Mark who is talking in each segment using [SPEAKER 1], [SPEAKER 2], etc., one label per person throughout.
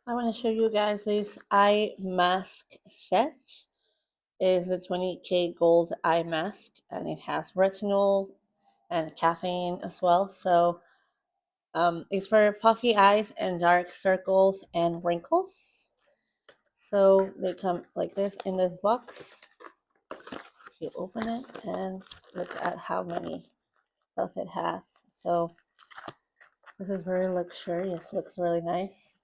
[SPEAKER 1] I want to show you guys this eye mask set. It is the 20K Gold Eye Mask, and it has retinol and caffeine as well. So it's for puffy eyes and dark circles and wrinkles. So they come like this in this box. You open it and look at how many cells it has. So this is very luxurious, looks really nice.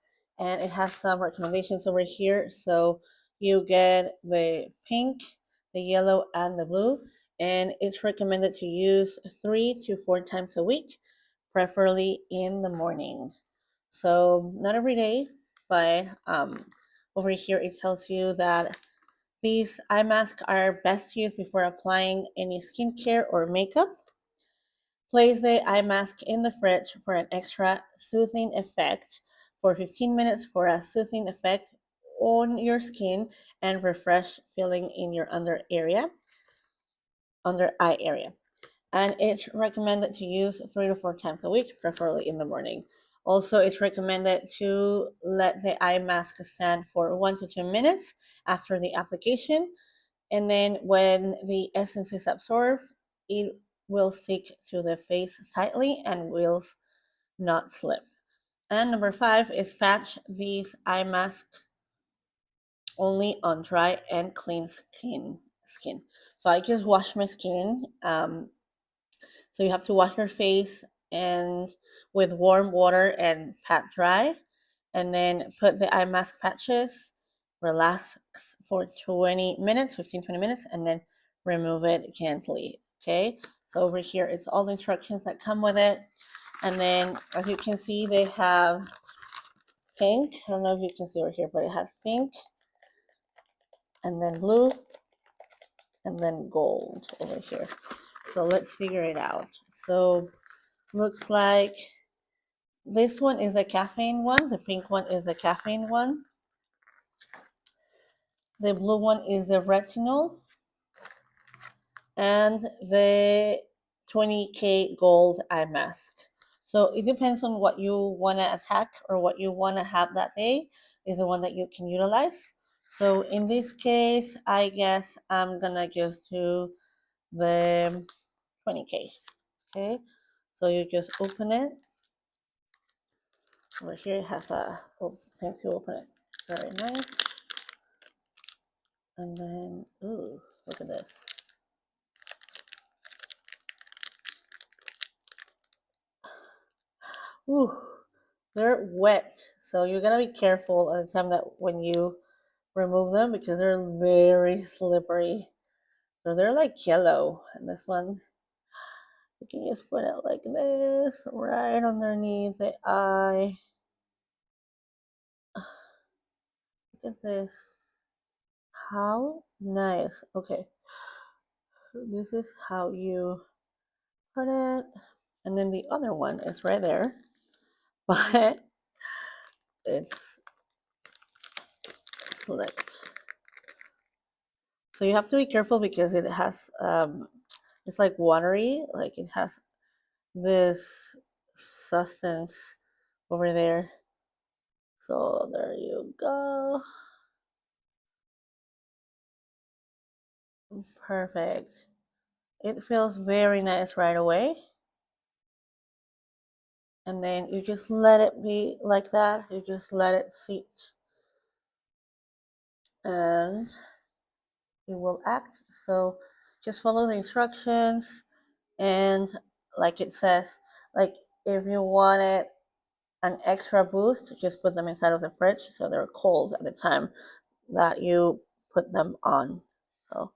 [SPEAKER 1] And it has some recommendations over here. So you get the pink, the yellow, and the blue. And it's recommended to use 3 to 4 times a week, preferably in the morning. So not every day, but over here it tells you that these eye masks are best used before applying any skincare or makeup. Place the eye mask in the fridge for an extra soothing effect for 15 minutes for a soothing effect on your skin and refresh feeling in your under eye area. And it's recommended to use 3 to 4 times a week, preferably in the morning. Also, it's recommended to let the eye mask stand for 1 to 2 minutes after the application. And then when the essence is absorbed, it will stick to the face tightly and will not slip. And number 5 is patch these eye masks only on dry and clean skin. So I just wash my skin. So you have to wash your face and with warm water and pat dry, and then put the eye mask patches, relax for 20 minutes, 15-20 minutes, and then remove it gently. Okay, so over here it's all the instructions that come with it. And then as you can see, they have pink. I don't know if you can see over here, but it has pink, and then blue, and then gold over here. So let's figure it out. So looks like this one is the caffeine one. The pink one is the caffeine one. The blue one is the retinol. And the 20K Gold Eye Mask. So it depends on what you want to attack or what you want to have that day is the one that you can utilize. So in this case, I guess I'm going to just do the 20K. Okay, so you just open it. Over here it has a thing to open it. Very nice. And then, ooh, look at this. Ooh, they're wet. So you're gonna be careful at the time that when you remove them because they're very slippery. So they're like yellow. And this one, you can just put it like this, right underneath the eye. Look at this. How nice. Okay. So this is how you put it. And then the other one is right there. But it's slipped. So you have to be careful because it has it's like watery, like it has this substance over there. So there you go. Perfect. It feels very nice right away. And then you just let it be like that. You just let it sit. And it will act. So just follow the instructions. And like it says, like if you want it an extra boost, just put them inside of the fridge so they're cold at the time that you put them on. So